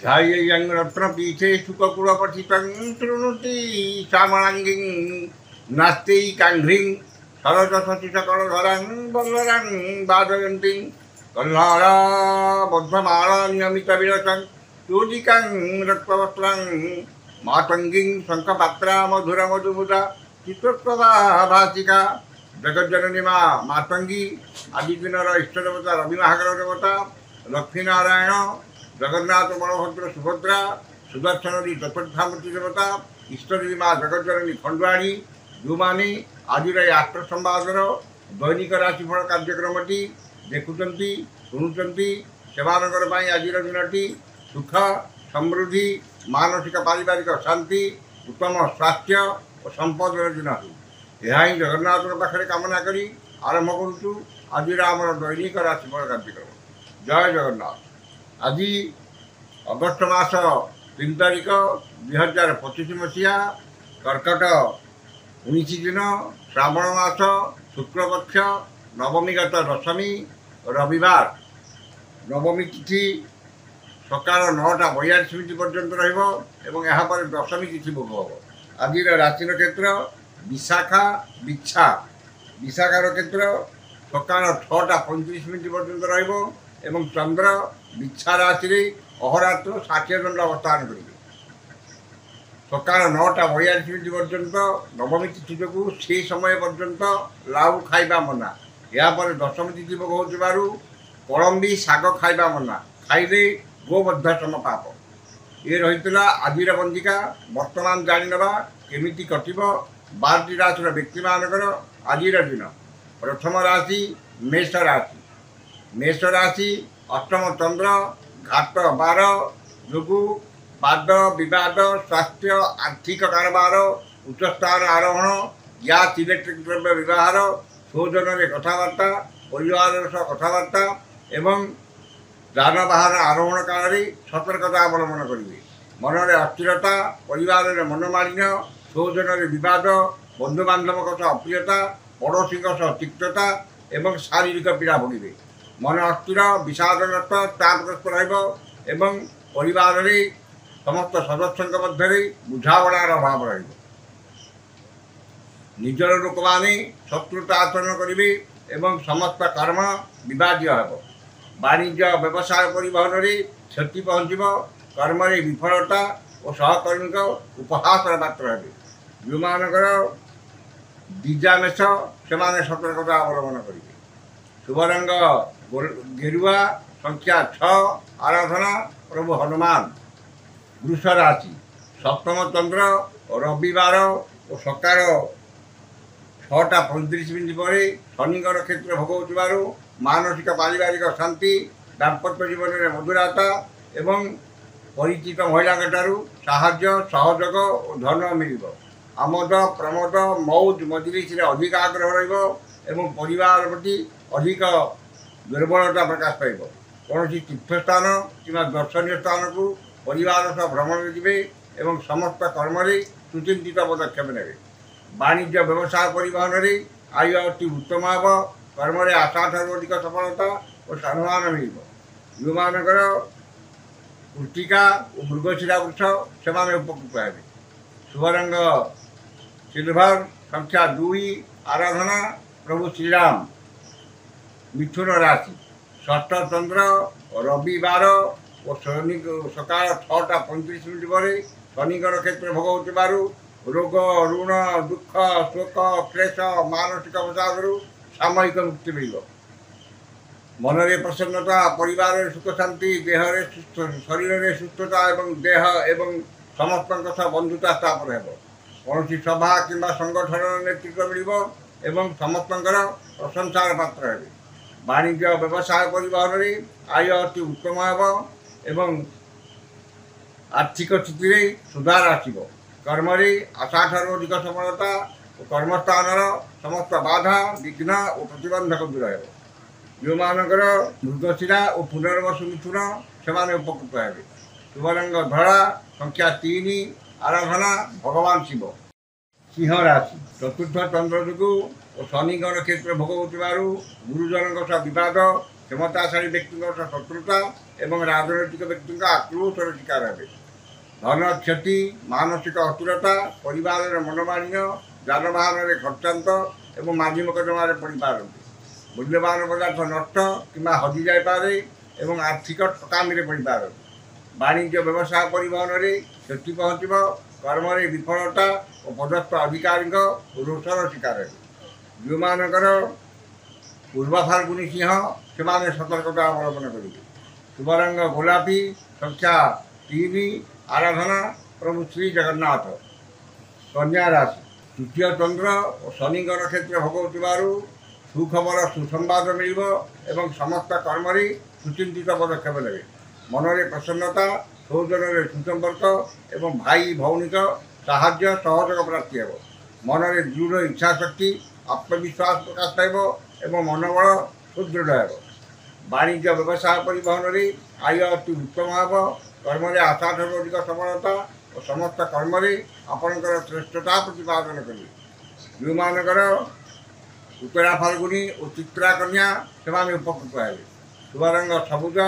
ध्यायेयं रत्नपीठे शुककुलपठितं शृणुति श्यामलाङ्गीं नास्त्यैकाङ्घ्रिं सरसशशिशकलधरं वल्लरं वादयन्तीं कल्हाराबद्धमाला नियमितविरसं चूलिकां रक्तवस्त्रं मातङ्गीं शङ्खपात्रा मधुरमधुमुदा चित्रप्रभा भासिका जगज्जननी माँ मातंगी आदि दिनर इष्टदेवता रवि महागर देवता लक्ष्मीनारायण जगन्नाथ बलभद्र सुभद्रा सुदर्शन चतुर्थामूर्ति देवता इष्टदेवी माँ जगज्जननी खंडुआड़ी जो मैंने आज आष्ट्र संवादर दैनिक राशिफल कार्यक्रमटी देखुंट शुणुंट से आज दिनटी सुख समृद्धि मानसिक पारिवारिक शांति उत्तम स्वास्थ्य और संपदर दिन हो यह ही जगन्नाथ पाखे कामना करी आरंभ करुचु आज आम दैनिक राशिफल कार्यक्रम। जय जगन्नाथ। आज अगस्ट मास 3 तारिख 2025 मसीहा कर्कट 19 दिन श्रावण मास शुक्लपक्ष नवमीगत दशमी रविवार नवमी तिथि सकाल 9:42 पर्यंत रही दशमी तिथि भोग हम। आज राशि नक्षत्र विशाखा बिच्छा विशाखार क्षेत्र सकाल 6:35 पर्यंत रही चंद्र बिच्छा राशि अहोरात्र 60 दंड अवस्थान करेंगे सकाल 9:42 पर्यंत नवमी तिथि जो से समय पर्यंत लाउ खाइबा मना यापर दशमी तिथि भोग हो कलम्बी शाग खाइबा मना खाइले गोवध्याश्रम पाप ये रही आज बंदिका बर्तमान जाणीनवा केमिति कटिब 12टी राशि व्यक्ति मानकर आज दिन। प्रथम राशि मेष राशि। मेष राशि अष्टम चंद्र घात 12 जो वाद विवाद स्वास्थ्य आर्थिक कारोबार उच्चस्थान आरोहण गैस इलेक्ट्रिक द्रव्य व्यवहार सौजन कथबार्ता परिवार सह कथबार्ता एवं जानवाहन आरोहण काल सतर्कता अवलम्बन करेंगे। मनरे अस्थिरता परिवार में मनोमालिन्य सौजन विवाद बंधुबांधव सह अप्रियता पड़ोशी सह तिक्तता एवं शारीरिक पीड़ा भोगे। मन अस्थिर विषादग्रस्त चापग्रस्त रही परिवार समस्त सदस्य मध्य बुझावणार अभाव रही निजर लोक मैंने शत्रुता आचरण करेंगे एवं समस्त कर्म विवादीय हो। वाणिज्य व्यवसाय परिवहन में क्षति पहुँच कर्म विफलता और सहकर्मी उपहास पात्र हे। जो मानकर बीजामेश से सतर्कता अवलम्बन करेंगे। शुभ रंग गेरुआ संख्या 6 आराधना प्रभु हनुमान। वृष राशि सप्तम चंद्र रविवार और सकाल 6:35 पर शनिकर क्षेत्र भोग हो मानसिक पारिवारिक शांति दाम्पत्य जीवन में मधुरता एवं परिचित महिला साहाय्य सहयोग और धन मिल आमद प्रमोद मौज मजलिस अधिक आग्रह रही परिवार प्रति अधिक दुर्बलता प्रकाश पाइब। कौन तीर्थस्थान कि दर्शनीय स्थान को परिवार सह भ्रमण जी एवं समस्त कर्म सुचिंतित पदक्षेप ने। वाणिज्य व्यवसाय परिवहन में आय अति उत्तम हम। कर्म आशा ठार अधिक सफलता और सम्मान मिल। जो मानकर पुष्टिका और मृगशिरा वृक्ष से उपकृत हे। शुभ रंग सिल्वर संख्या 2 आराधना प्रभु श्रीराम। मिथुन राशि षष्ठ चंद्र रविवार और शनि सकाल 6:35 पर शनिकर क्षेत्र भोग हो रोग ऋण दुख शोक क्लेश मानसिक अवसाद सामयिक मुक्ति मिल। मनरे प्रसन्नता परिवार सुख शांति देहरे शरीर सुस्थता एवं देह एवं समस्त सह बंधुता स्थापन हो। कौन सभा कि संगठन नेतृत्व मिल एवं समस्त प्रशंसार पात्र हे। वाणिज्य व्यवसाय परिवहन में आय अति उत्तम एवं आर्थिक स्थिति सुधार आसब। कर्म आशा ठार अधिक सफलता और कर्मस्थान समस्त बाधा विघ्न और प्रतिबंधक दूर हो। जो मानकर मृगशिरा और पुनर्वसु मिथुन से उपकृत हे। शुभ रंग धड़ा संख्या 3 आराधना भगवान शिव। सिंह राशि चतुर्थ चंद्र जो ଓ ଶନିଙ୍କର କ୍ଷେତ୍ର ଭୋଗ ହେଉଥିବାରୁ ଗୁରୁଜନଙ୍କ ସହ ବିବାଦ, କ୍ଷମତାଶାଳୀ ବ୍ୟକ୍ତିଙ୍କ ସହ ଶତ୍ରୁତା ଏବଂ ରାଜନୈତିକ ବ୍ୟକ୍ତିଙ୍କ ଆକ୍ରୋଶର ଶିକାର ହେବେ। ଧନ କ୍ଷତି, ମାନସିକ ଅସ୍ଥିରତା, ପରିବାରର ମନୋମାଳିନ୍ୟ, ଯାନବାହନରେ ଖର୍ଚ୍ଚାନ୍ତ ଏବଂ ମାଝି ମକଦ୍ଦମାରେ ପଡ଼ିପାରନ୍ତି। ମୂଲ୍ୟବାନ ପଦାର୍ଥ ନଷ୍ଟ କିମ୍ବା ହଜିଯାଇପାରେ ଏବଂ ଆର୍ଥିକ ଠକାମିରେ ପଡ଼ିପାରନ୍ତି। ବାଣିଜ୍ୟ ବ୍ୟବସାୟ ପରିବହନରେ କ୍ଷତି ପହଞ୍ଚିବ। କର୍ମରେ ବିଫଳତା ଓ ପଦସ୍ଥ ଅଧିକାରୀଙ୍କ ରୋଷର ଶିକାର ହେବେ। ଯେଉଁମାନଙ୍କର ପୂର୍ବ ଫାଲ୍ଗୁନୀ ସିଂହ, ସେମାନେ ସତର୍କତା ଅବଲମ୍ବନ କରିବେ। ଶୁଭ ରଙ୍ଗ ଗୋଲାପୀ, ସଂଖ୍ୟା 3, ଆରାଧନା ପ୍ରଭୁ ଶ୍ରୀ ଜଗନ୍ନାଥ। କନ୍ୟା ରାଶି, ତୃତୀୟ ଚନ୍ଦ୍ର ଓ ଶନିଙ୍କର କ୍ଷେତ୍ର ଭୋଗ ହେଉଥିବାରୁ ସୁଖବର, ସୁସମ୍ବାଦ ମିଳିବ ଏବଂ ସମସ୍ତ କର୍ମରେ ସୁଚିନ୍ତିତ ପଦକ୍ଷେପ ନେବେ। ମନରେ ପ୍ରସନ୍ନତା, ସୌଜନ୍ୟରେ ସୁସମ୍ପର୍କ ଏବଂ ଭାଇ ଭଉଣୀଙ୍କ ସାହାଯ୍ୟ ସହଯୋଗ ପ୍ରାପ୍ତି ହେବ। ମନରେ ଦୃଢ଼ ଇଚ୍ଛାଶକ୍ତି, ଆତ୍ମବିଶ୍ୱାସ ପ୍ରକାଶ ପାଇବ ଏବଂ ମନୋବଳ ସୁଦୃଢ଼ ହେବ। ବାଣିଜ୍ୟ ବ୍ୟବସାୟ ପରିବହନରେ ଆୟ ଅତି ଉତ୍ତମ ହେବ। କର୍ମରେ ଆଶାଠାରୁ ଅଧିକ ସଫଳତା ଓ ସମସ୍ତ କର୍ମରେ ଆପଣଙ୍କର ଶ୍ରେଷ୍ଠତା ପ୍ରତିପାଦନ କରିବେ। ଯେଉଁମାନଙ୍କର ଉତ୍ତରା ଫାଲ୍ଗୁନୀ ଓ ଚିତ୍ରା କନ୍ୟା, ସେମାନେ ଉପକୃତ ହେବେ। ଶୁଭ ରଙ୍ଗ ସବୁଜ,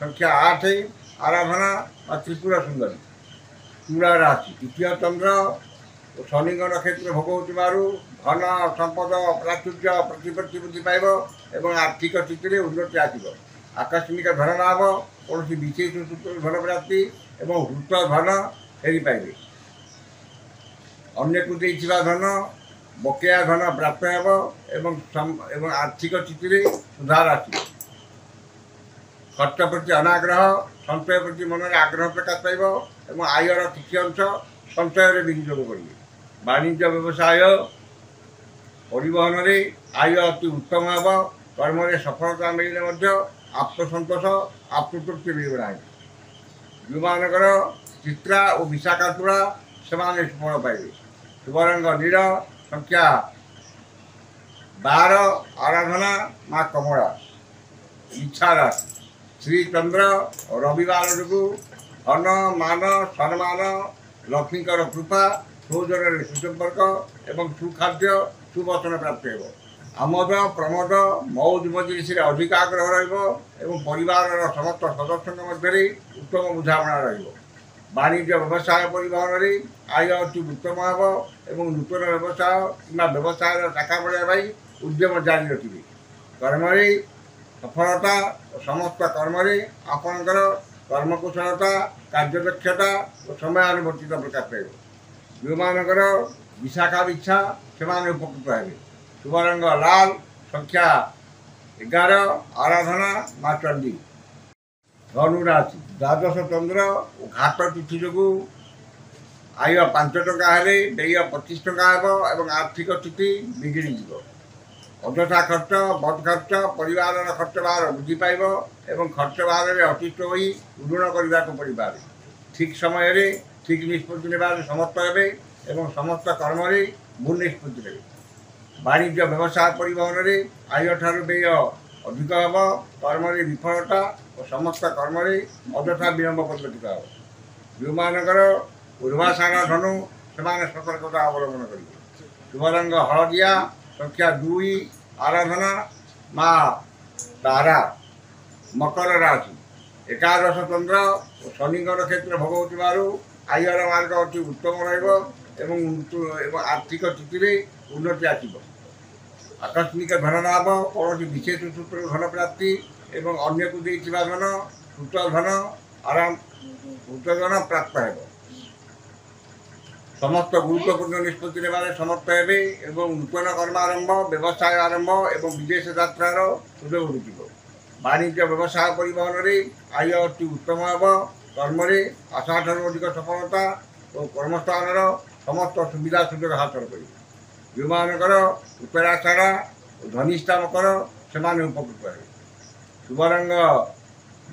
ସଂଖ୍ୟା 8, ଆରାଧନା ବା ତ୍ରିପୁର ସୁନ୍ଦରୀ। ତୁଳା ରାଶି, ତୃତୀୟ ଚନ୍ଦ୍ର ଓ ଶନିଙ୍କର କ୍ଷେତ୍ର ଭୋଗ ହେଉଥିବାରୁ ଧନ ସମ୍ପଦ ପ୍ରାଚୁର୍ଯ୍ୟ ପ୍ରତିପତ୍ତି ବୃଦ୍ଧି ପାଇବ ଏବଂ ଆର୍ଥିକ ସ୍ଥିତିରେ ଉନ୍ନତି ଆସିବ। ଆକସ୍ମିକ ଧନ ଲାଭ, କୌଣସି ବିଶେଷ ସୂତ୍ରରୁ ଧନ ପ୍ରାପ୍ତି ଏବଂ ହୃତ ଧନ ଫେରି ପାଇବେ। ଅନ୍ୟକୁ ଦେଇଥିବା ଧନ, ବକେୟା ଧନ ପ୍ରାପ୍ତ ହେବ ଏବଂ ଆର୍ଥିକ ସ୍ଥିତିରେ ସୁଧାର ଆସିବ। ଖର୍ଚ୍ଚ ପ୍ରତି ଅନାଗ୍ରହ, ସଞ୍ଚୟ ପ୍ରତି ମନରେ ଆଗ୍ରହ ପ୍ରକାଶ ପାଇବ ଏବଂ ଆୟର କିଛି ଅଂଶ ସଞ୍ଚୟରେ ବିନିଯୋଗ କରିବେ। ବାଣିଜ୍ୟ ବ୍ୟବସାୟ ପରିବହନରେ ଆୟ ଅତି ଉତ୍ତମ ହେବ। କର୍ମରେ ସଫଳତା ମିଳିଲେ ମଧ୍ୟ ଆତ୍ମସନ୍ତୋଷ, ଆତ୍ମତୃପ୍ତି ମିଳିବ ନାହିଁ। ଯେଉଁମାନଙ୍କର ଚିତ୍ରା ଓ ବିଶାଖା ତୁଳା, ସେମାନେ ସୁଫଳ ପାଇବେ। ଶୁଭ ରଙ୍ଗ ନୀଳ, ସଂଖ୍ୟା 12, ଆରାଧନା ମା କମଳା। ଇଚ୍ଛା ରାଶି, ଶ୍ରୀଚନ୍ଦ୍ର ଓ ରବିବାର ଯୋଗୁଁ ଧନ, ମାନ, ସମ୍ମାନ, ଲକ୍ଷ୍ମୀଙ୍କର କୃପା, ସୌଜନ୍ୟରେ ସୁସମ୍ପର୍କ ଏବଂ ସୁଖାଦ୍ୟ, ସୁବଚନ ପ୍ରାପ୍ତ ହେବ। ଆମୋଦ ପ୍ରମୋଦ, ମଉଜ ମଜଲିସରେ ଅଧିକ ଆଗ୍ରହ ରହିବ ଏବଂ ପରିବାରର ସମସ୍ତ ସଦସ୍ୟଙ୍କ ମଧ୍ୟରେ ଉତ୍ତମ ବୁଝାମଣା ରହିବ। ବାଣିଜ୍ୟ ବ୍ୟବସାୟ ପରିବହନରେ ଆୟ ଅତି ଉତ୍ତମ ହେବ ଏବଂ ନୂତନ ବ୍ୟବସାୟ କିମ୍ବା ବ୍ୟବସାୟର ଶାଖା ବଢ଼ାଇବା ପାଇଁ ଉଦ୍ୟମ ଜାରି ରଖିବେ। କର୍ମରେ ସଫଳତା ଓ ସମସ୍ତ କର୍ମରେ ଆପଣଙ୍କର କର୍ମକୁଶଳତା, କାର୍ଯ୍ୟଦକ୍ଷତା ଓ ସମୟାନୁବର୍ତ୍ତିତ ପ୍ରକାଶ ପାଇବ। ଯେଉଁମାନଙ୍କର ବିଶାଖା ବିଚ୍ଛା, ସେମାନେ ଉପକୃତ ହେବେ। ଶୁଭ ରଙ୍ଗ ଲାଲ, ସଂଖ୍ୟା 11, ଆରାଧନା ମା ଚଣ୍ଡୀ। ଧନୁ ରାଶି, ଦ୍ୱାଦଶ ଚନ୍ଦ୍ର ଓ ଘାତ ତିଥି ଯୋଗୁଁ ଆୟ 5 ଟଙ୍କା ହେଲେ ବ୍ୟୟ 25 ଟଙ୍କା ହେବ ଏବଂ ଆର୍ଥିକ ସ୍ଥିତି ବିଗିଡ଼ିଯିବ। ଅଯଥା ଖର୍ଚ୍ଚ, ବଦ ଖର୍ଚ୍ଚ, ପରିବାରର ଖର୍ଚ୍ଚ ଭାର ବୃଦ୍ଧି ପାଇବ ଏବଂ ଖର୍ଚ୍ଚ ଭାରରେ ଅତିଷ୍ଠ ହୋଇ ଋଣ କରିବାକୁ ପଡ଼ିପାରେ। ଠିକ୍ ସମୟରେ ଠିକ୍ ନିଷ୍ପତ୍ତି ନେବାରେ ସମର୍ଥ ହେବେ ଏବଂ ସମସ୍ତ କର୍ମରେ ଭୁଲ ନିଷ୍ପତ୍ତି ନେବେ। ବାଣିଜ୍ୟ ବ୍ୟବସାୟ ପରିବହନରେ ଆୟଠାରୁ ବ୍ୟୟ ଅଧିକ ହେବ। କର୍ମରେ ବିଫଳତା ଓ ସମସ୍ତ କର୍ମରେ ଅଯଥା ବିଳମ୍ବ ପରିଲକ୍ଷିତ ହେବ। ଯେଉଁମାନଙ୍କର ପୂର୍ବାଷାଢ଼ ଧନୁ, ସେମାନେ ସତର୍କତା ଅବଲମ୍ବନ କରିବେ। ଶୁଭ ରଙ୍ଗ ହଳଦିଆ, ସଂଖ୍ୟା 2, ଆରାଧନା ମା ତାରା। ମକର ରାଶି, ଏକାଦଶ ଚନ୍ଦ୍ର ଓ ଶନିଙ୍କର କ୍ଷେତ୍ର ଭୋଗ ହେଉଥିବାରୁ ଆୟର ମାର୍ଗ ଅତି ଉତ୍ତମ ରହିବ ଏବଂ ଆର୍ଥିକ ସ୍ଥିତିରେ ଉନ୍ନତି ଆସିବ। ଆକସ୍ମିକ ଧନ ଲାଭ, କୌଣସି ବିଶେଷ ସୂତ୍ରରୁ ଧନ ପ୍ରାପ୍ତି ଏବଂ ଅନ୍ୟକୁ ଦେଇଥିବା ଧନ, ହୃତ ଧନ ପ୍ରାପ୍ତ ହେବ। ସମସ୍ତ ଗୁରୁତ୍ୱପୂର୍ଣ୍ଣ ନିଷ୍ପତ୍ତି ନେବାରେ ସମର୍ଥ ହେବେ ଏବଂ ନୂତନ କର୍ମାରମ୍ଭ, ବ୍ୟବସାୟ ଆରମ୍ଭ ଏବଂ ବିଦେଶ ଯାତ୍ରାର ସୁଯୋଗ ମିଳିବ। ବାଣିଜ୍ୟ ବ୍ୟବସାୟ ପରିବହନରେ ଆୟ ଅତି ଉତ୍ତମ ହେବ। କର୍ମରେ ଆଶାଠାରୁ ଅଧିକ ସଫଳତା ଓ କର୍ମସ୍ଥାନର ସମସ୍ତ ସୁବିଧା ସୁଯୋଗ ହାସଲ କରିବେ। ଯେଉଁମାନଙ୍କର ଉତ୍ତରାଷାଢ଼ ଓ ଧନିଷ୍ଠା ମକର, ସେମାନେ ଉପକୃତ ହେବେ। ଶୁଭ ରଙ୍ଗ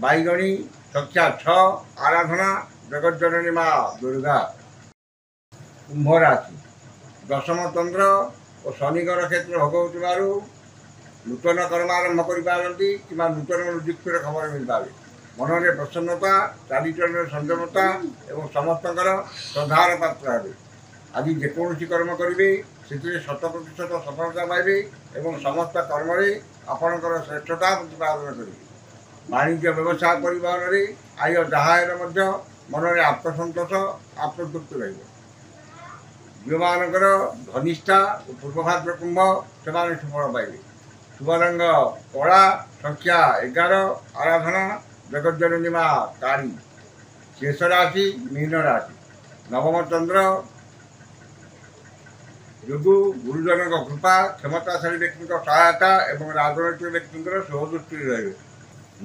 ବାଇଗଣୀ, ସଂଖ୍ୟା 6, ଆରାଧନା ଜଗଜ୍ଜନନୀ ମା ଦୁର୍ଗା। କୁମ୍ଭ ରାଶି, ଦଶମ ଚନ୍ଦ୍ର ଓ ଶନିଙ୍କର କ୍ଷେତ୍ର ଭୋଗ ହେଉଥିବାରୁ ନୂତନ କର୍ମ ଆରମ୍ଭ କରିପାରନ୍ତି କିମ୍ବା ନୂତନ ନିଯୁକ୍ତିର ଖବର ମିଳିପାରେ। ମନରେ ପ୍ରସନ୍ନତା, ଚାଲିଚଳନରେ ସଂଯମତା ଏବଂ ସମସ୍ତଙ୍କର ଶ୍ରଦ୍ଧାର ପାତ୍ର ହେବେ। ଆଜି ଯେକୌଣସି କର୍ମ କରିବେ ସେଥିରେ 100% ସଫଳତା ପାଇବେ ଏବଂ ସମସ୍ତ କର୍ମରେ ଆପଣଙ୍କର ଶ୍ରେଷ୍ଠତା ପ୍ରତିପାଦନ କରିବେ। ବାଣିଜ୍ୟ ବ୍ୟବସାୟ ପରିବହନରେ ଆୟ ଯାହା ହେଲେ ମଧ୍ୟ ମନରେ ଆତ୍ମସନ୍ତୋଷ ଆତ୍ମତୃପ୍ତି ରହିବ। ଝିଅମାନଙ୍କର ଧନିଷ୍ଠା ଓ ପୂର୍ବଭାଦ୍ର କୁମ୍ଭ ସେମାନେ ସୁଫଳ ପାଇବେ। ଶୁଭ ରଙ୍ଗ କଳା, ସଂଖ୍ୟା 11, ଆରାଧନା ଜଗଜ୍ଜନନୀ ମା କାଳୀ। ଶେଷ ରାଶି ମୀନ ରାଶି। ନବମ ଚନ୍ଦ୍ର ଯୋଗୁଁ ଗୁରୁଜନଙ୍କ କୃପା, କ୍ଷମତାଶାଳୀ ବ୍ୟକ୍ତିଙ୍କ ସହାୟତା ଏବଂ ରାଜନୈତିକ ବ୍ୟକ୍ତିଙ୍କର ସହଦୃଷ୍ଟିରେ ରହିବେ।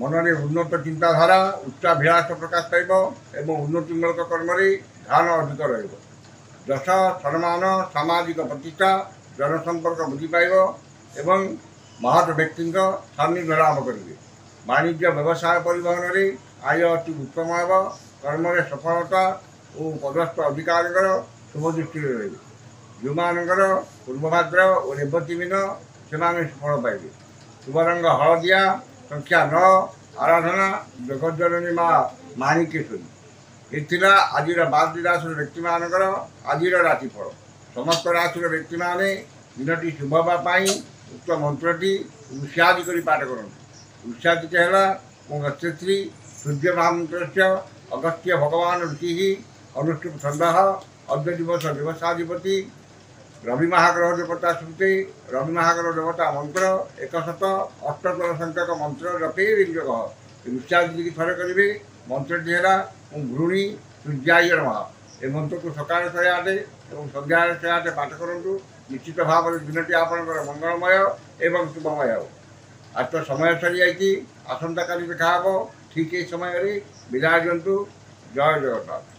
ମନରେ ଉନ୍ନତ ଚିନ୍ତାଧାରା, ଉଚ୍ଚାଭିଳାଷ ପ୍ରକାଶ ପାଇବ ଏବଂ ଉନ୍ନତିମୂଳକ କର୍ମରେ ଧ୍ୟାନ ଅଧିକ ରହିବ। ଯଶ, ସମ୍ମାନ, ସାମାଜିକ ପ୍ରତିଷ୍ଠା, ଜନସମ୍ପର୍କ ବୃଦ୍ଧି ପାଇବ ଏବଂ ମହତ୍ ବ୍ୟକ୍ତିଙ୍କ ସାନ୍ନିଧ୍ୟ ଲାଭ କରିବେ। ବାଣିଜ୍ୟ ବ୍ୟବସାୟ ପରିବହନରେ ଆୟ ଅତି ଉତ୍ତମ ହେବ। କର୍ମରେ ସଫଳତା ଓ ପଦସ୍ଥ ଅଧିକାରୀଙ୍କର ଶୁଭ ଦୃଷ୍ଟିରେ ରହିବେ। ଯେଉଁମାନଙ୍କର ପୂର୍ବଭାଦ୍ର ଓ ରେବତୀ ମୀନ ସେମାନେ ସୁଫଳ ପାଇବେ। ଶୁଭ ରଙ୍ଗ ହଳଦିଆ, ସଂଖ୍ୟା 9, ଆରାଧନା ଜଗଜ୍ଜନନୀ ମା ମାଣିକେଶ୍ୱରୀ। ଏ ଥିଲା ଆଜିର 12ଟି ରାଶିର ବ୍ୟକ୍ତିମାନଙ୍କର ଆଜିର ରାଶିଫଳ। ସମସ୍ତ ରାଶିର ବ୍ୟକ୍ତିମାନେ ଦିନଟି ଶୁଭ ହେବା ପାଇଁ ଉକ୍ତ ମନ୍ତ୍ରଟି ଋଷ୍ୟାଦି କରି ପାଠ କରନ୍ତୁ। ଋଷ୍ୟାଦିଟି ହେଲା ଗଙ୍ଗଶ୍ରୀ ସୂର୍ଯ୍ୟ ମହାମନ୍ତ୍ରସ୍ୟ ଅଗସ୍ତ୍ୟ ଭଗବାନ ଋଷି ଅନୁଷ୍ଠୁପ ଛନ୍ଦଃ ଅଦ୍ୟ ଦିବସ ଦିବସାଧିପତି ରବି ମହାଗ୍ରହ ଦେବତା ସ୍ମୃତି ରବି ମହାଗ୍ରହ ଦେବତା ମନ୍ତ୍ର 108 ସଂଖ୍ୟକ ମନ୍ତ୍ର ଜପେ ରିଙ୍ଗକ। ଋଷ୍ୟାଦିକି ଥରେ କରିବେ। ମନ୍ତ୍ରଟି ହେଲା ମୁଁ ଘୃଣୀ ସୂର୍ଯ୍ୟାୟ ନମଃ। ଏ ମନ୍ତ୍ରକୁ ସକାଳେ 108 ଏବଂ ସନ୍ଧ୍ୟାରେ 108 ପାଠ କରନ୍ତୁ। ନିଶ୍ଚିତ ଭାବରେ ଦିନଟି ଆପଣଙ୍କର ମଙ୍ଗଳମୟ ଏବଂ ଶୁଭମୟ ହେବ। ଆଜି ତ ସମୟ ସରିଯାଇଛି। ଆସନ୍ତାକାଲି ଦେଖା ହେବ ଠିକ୍ ଏହି ସମୟରେ। ବିଦାୟ ଦିଅନ୍ତୁ। ଜୟ ଜଗନ୍ନାଥ।